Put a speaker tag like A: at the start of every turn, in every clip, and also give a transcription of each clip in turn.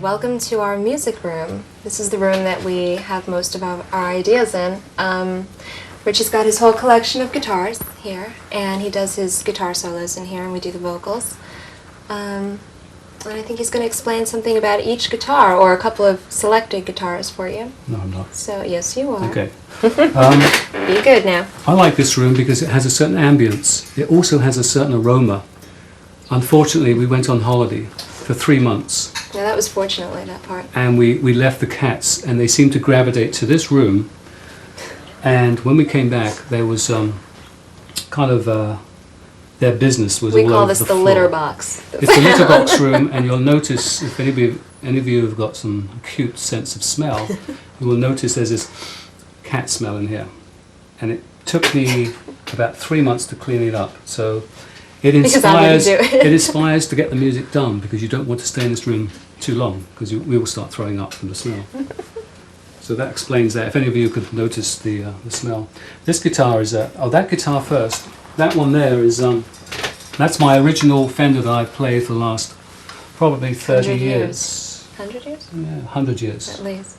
A: welcome to our music room. This is the room that we have most of our ideas in. Richie's got his whole collection of guitars here, and he does his guitar solos in here, and we do the vocals. And I think he's going to explain something about each guitar, or a couple of selected guitars for you.
B: No, I'm not.
A: So, yes, you are.
B: Okay.
A: Be good now.
B: I like this room because it has a certain ambience. It also has a certain aroma. Unfortunately, we went on holiday for 3 months.
A: Yeah, that was fortunately that part.
B: And we left the cats, and they seemed to gravitate to this room. And when we came back, there was kind of their business was all over the floor.
A: We call this the litter box.
B: It's the litter box room, and you'll notice, if any of you have got some acute sense of smell, you will notice there's this cat smell in here. And it took me about 3 months to clean it up. So it inspires, it inspires to get the music done, because you don't want to stay in this room too long, because we will start throwing up from the smell. So that explains that. If any of you could notice the smell. This guitar is, that guitar first. That one there is, that's my original Fender that I've played for the last probably 30 years.
A: 100 years?
B: Yeah, 100 years.
A: At least.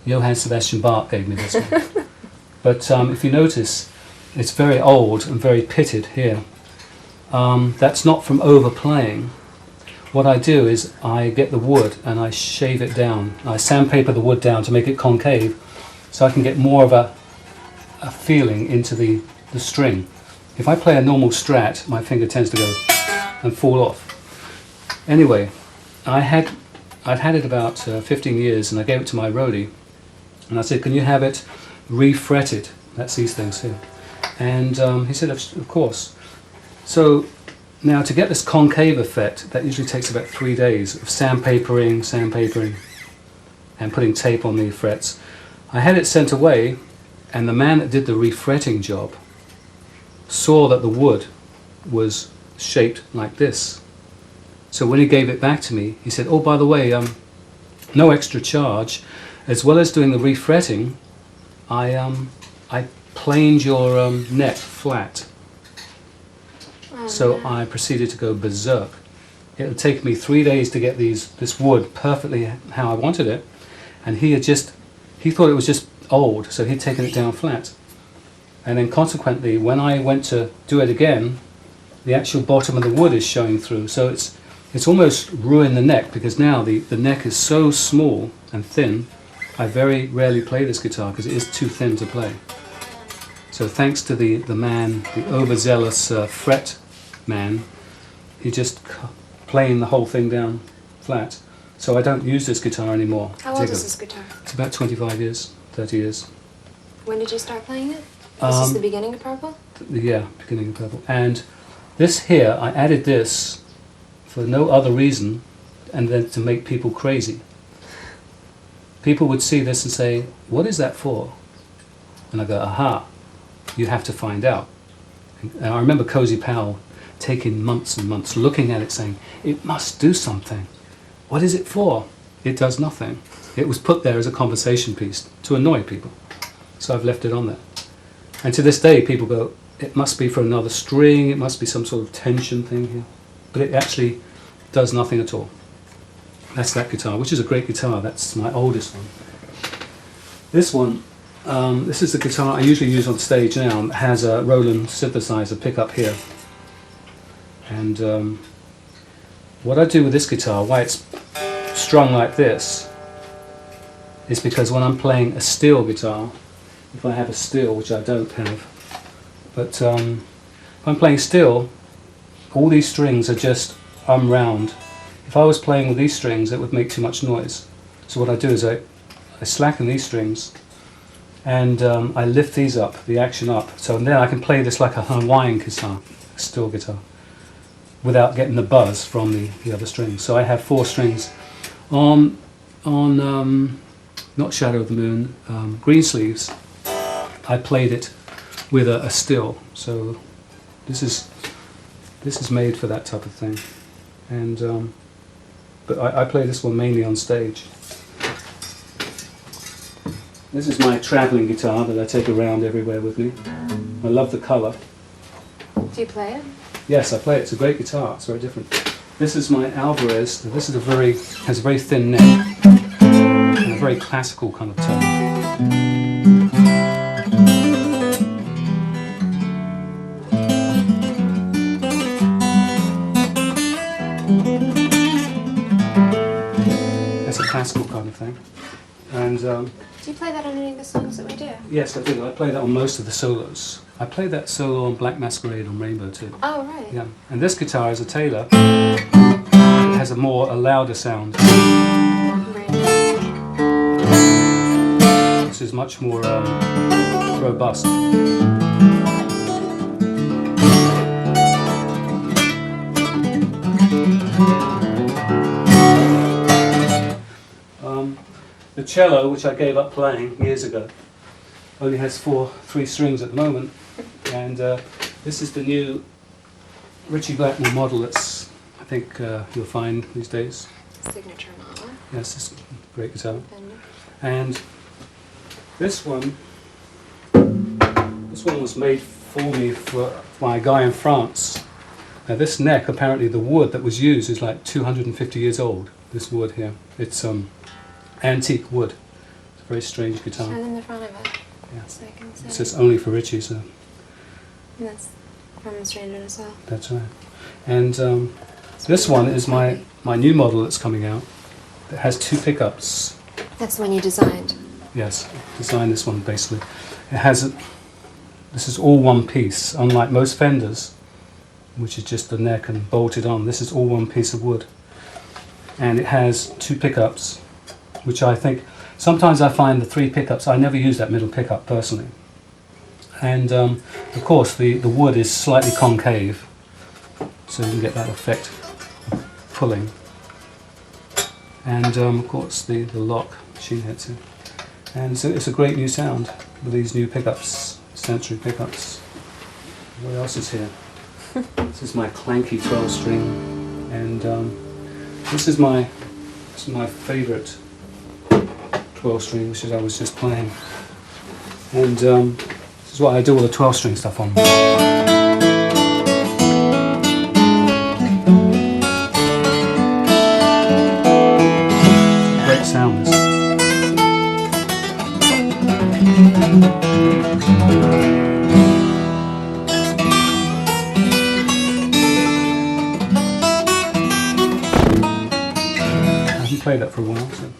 B: Johann Sebastian Bach gave me this one. But if you notice, it's very old and very pitted here. That's not from overplaying. What I do is I get the wood and I shave it down. I sandpaper the wood down to make it concave, so I can get more of a feeling into the string. If I play a normal Strat, my finger tends to go and fall off. Anyway, I'd had it about 15 years, and I gave it to my roadie, and I said, "Can you have it refretted?" That's these things here. And he said, "Of course." So now, to get this concave effect, that usually takes about 3 days of sandpapering, and putting tape on the frets. I had it sent away, and the man that did the refretting job saw that the wood was shaped like this. So when he gave it back to me, he said, "Oh, by the way, no extra charge. As well as doing the refretting, I planed your neck flat." So I proceeded to go berserk. It would take me 3 days to get this wood perfectly how I wanted it, and he thought it was just old, so he'd taken it down flat. And then consequently, when I went to do it again, the actual bottom of the wood is showing through. So it's almost ruined the neck, because now the neck is so small and thin. I very rarely play this guitar because it is too thin to play. So thanks to the man, the overzealous fret man, he just planed the whole thing down flat. So I don't use this guitar anymore.
A: How old is this guitar?
B: It's about 25 years, 30 years.
A: When did you start playing it? This is the beginning of Purple?
B: Yeah, beginning of Purple. And this here, I added this for no other reason and then to make people crazy. People would see this and say, "What is that for?" And I go, "Aha, you have to find out." And I remember Cozy Powell taking months and months looking at it saying, "It must do something. What is it for?" It does nothing. It was put there as a conversation piece to annoy people. So I've left it on there. And to this day people go, "It must be for another string, it must be some sort of tension thing here." But it actually does nothing at all. That's that guitar, which is a great guitar. That's my oldest one. This one, this is the guitar I usually use on stage now. It has a Roland synthesizer pickup here. And what I do with this guitar, why it's strung like this, is because when I'm playing a steel guitar, if I have a steel, which I don't have, but if I'm playing steel, all these strings are just unwound. If I was playing with these strings, it would make too much noise. So what I do is I slacken these strings, and I lift these up, the action up, so then I can play this like a Hawaiian guitar, a steel guitar, without getting the buzz from the other strings. So I have 4 strings. On not Shadow of the Moon, Greensleeves, I played it with a still. So this is made for that type of thing. And but I play this one mainly on stage. This is my travelling guitar that I take around everywhere with me. I love the colour.
A: Do you play it?
B: Yes, I play it. It's a great guitar. It's very different. This is my Alvarez. This is has a very thin neck and a very classical kind of tone. That's a classical kind of thing. And
A: Do you play that on any of the songs that we do?
B: yes, I do. I play that on most of the solos. I played that solo on Black Masquerade on Rainbow too.
A: Oh, right.
B: Yeah. And this guitar is a Taylor. It has a louder sound.
A: Right.
B: This is much more robust. The cello, which I gave up playing years ago, only has three strings at the moment, and this is the new Ritchie Blackmore model that's, I think, you'll find these days.
A: Signature model.
B: Yes, it's a great guitar.
A: Fender.
B: And this one was made for me by a guy in France. Now this neck, apparently the wood that was used is like 250 years old, this wood here. It's antique wood. It's a very strange guitar.
A: Show them the front of it.
B: Yeah.
A: So I can see.
B: It says only for Ritchie, so
A: And that's from Stranger as well.
B: that's right. And this one is my new model that's coming out. It has two pickups.
A: That's the one you designed.
B: Yes, designed this one basically. It has this is all one piece, unlike most Fenders, which is just the neck and bolted on. This is all one piece of wood. And it has two pickups, which I think, sometimes I find the three pickups, I never use that middle pickup personally. And of course the wood is slightly concave, so you can get that effect of pulling. And of course the lock machine heads in. And so it's a great new sound with these new pickups, Century pickups. What else is here? This is my clanky 12-string, and this is my favourite 12-string, which is I was just playing. And this is what I do all the 12-string stuff on. Great sound. This. Played that for a while, so.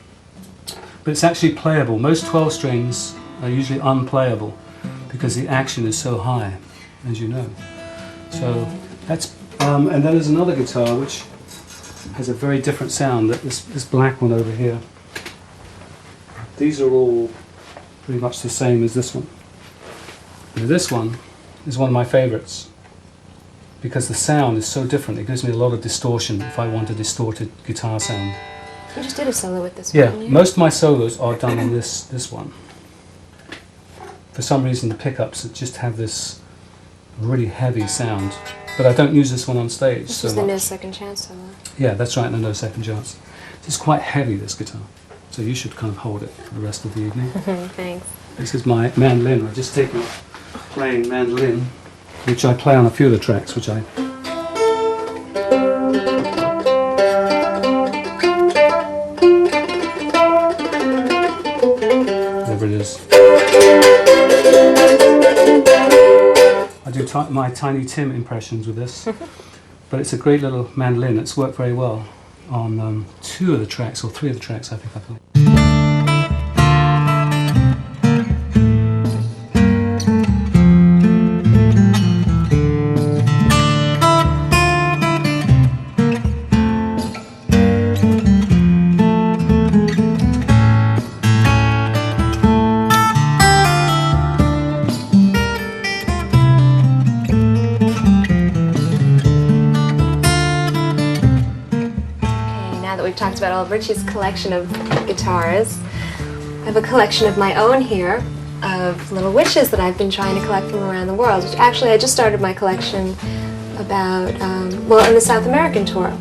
B: But it's actually playable. Most 12 strings are usually unplayable because the action is so high, as you know. So that's and then there's another guitar which has a very different sound. This black one over here. These are all pretty much the same as this one. And this one is one of my favorites because the sound is so different. It gives me a lot of distortion if I want a distorted guitar sound.
A: You just did a solo with this
B: Yeah,
A: one, didn't you?
B: most of my solos are done on this one. For some reason the pickups just have this really heavy sound, but I don't use this one on stage
A: This
B: so
A: is the
B: much.
A: No Second Chance solo.
B: Yeah, that's right, the No Second Chance. It's quite heavy, this guitar, so you should kind of hold it for the rest of the evening.
A: Thanks.
B: This is my mandolin. I've just taken up playing mandolin, which I play on a few of the tracks, which I... Whatever it is. I do my Tiny Tim impressions with this, but it's a great little mandolin. It's worked very well on two of the tracks, or three of the tracks I think I played.
A: We've talked about all of Ritchie's collection of guitars. I have a collection of my own here of little witches that I've been trying to collect from around the world, which actually I just started my collection about, well, in the South American tour.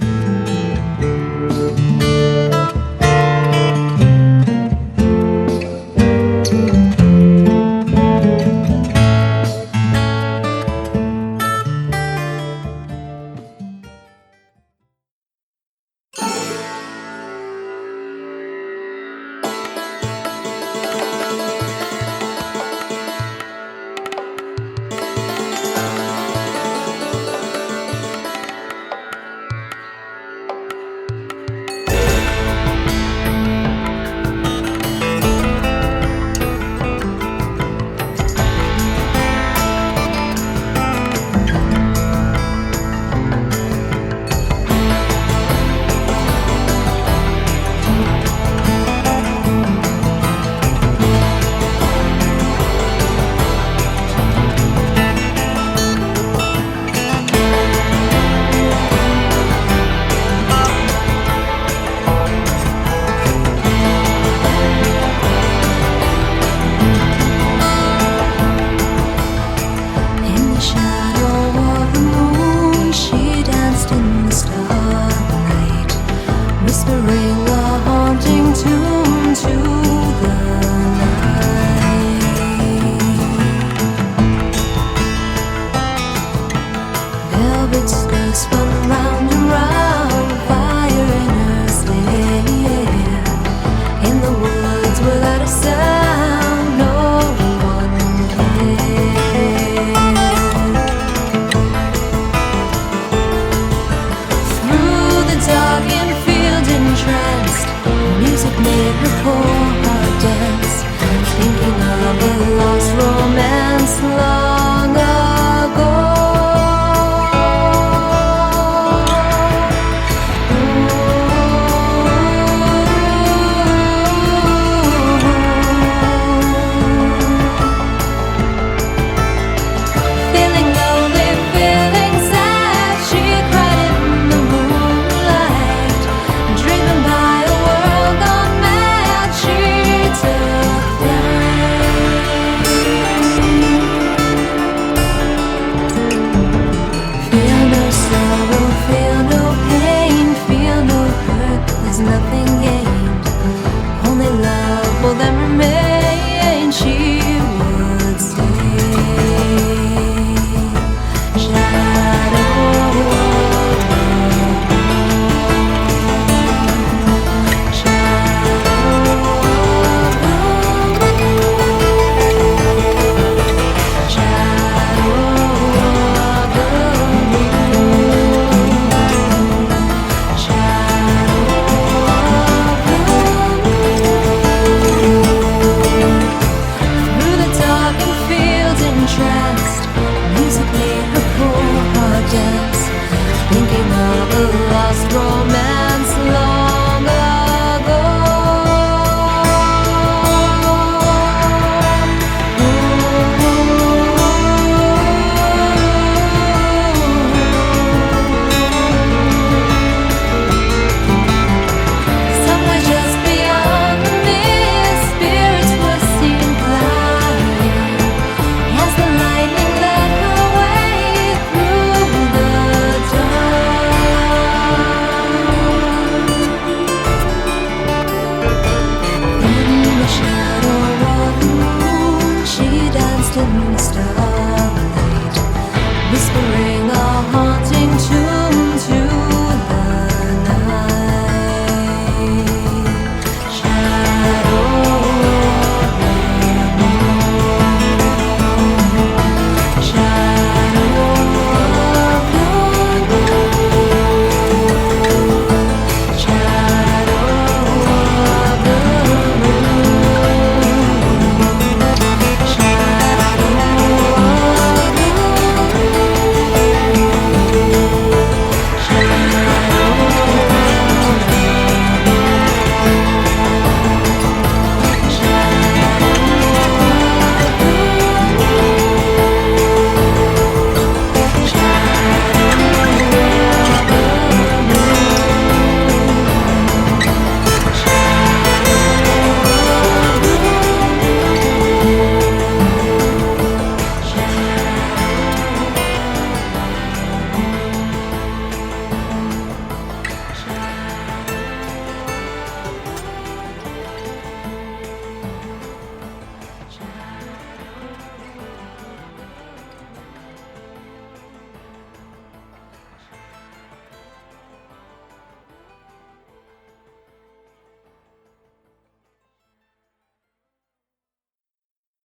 A: So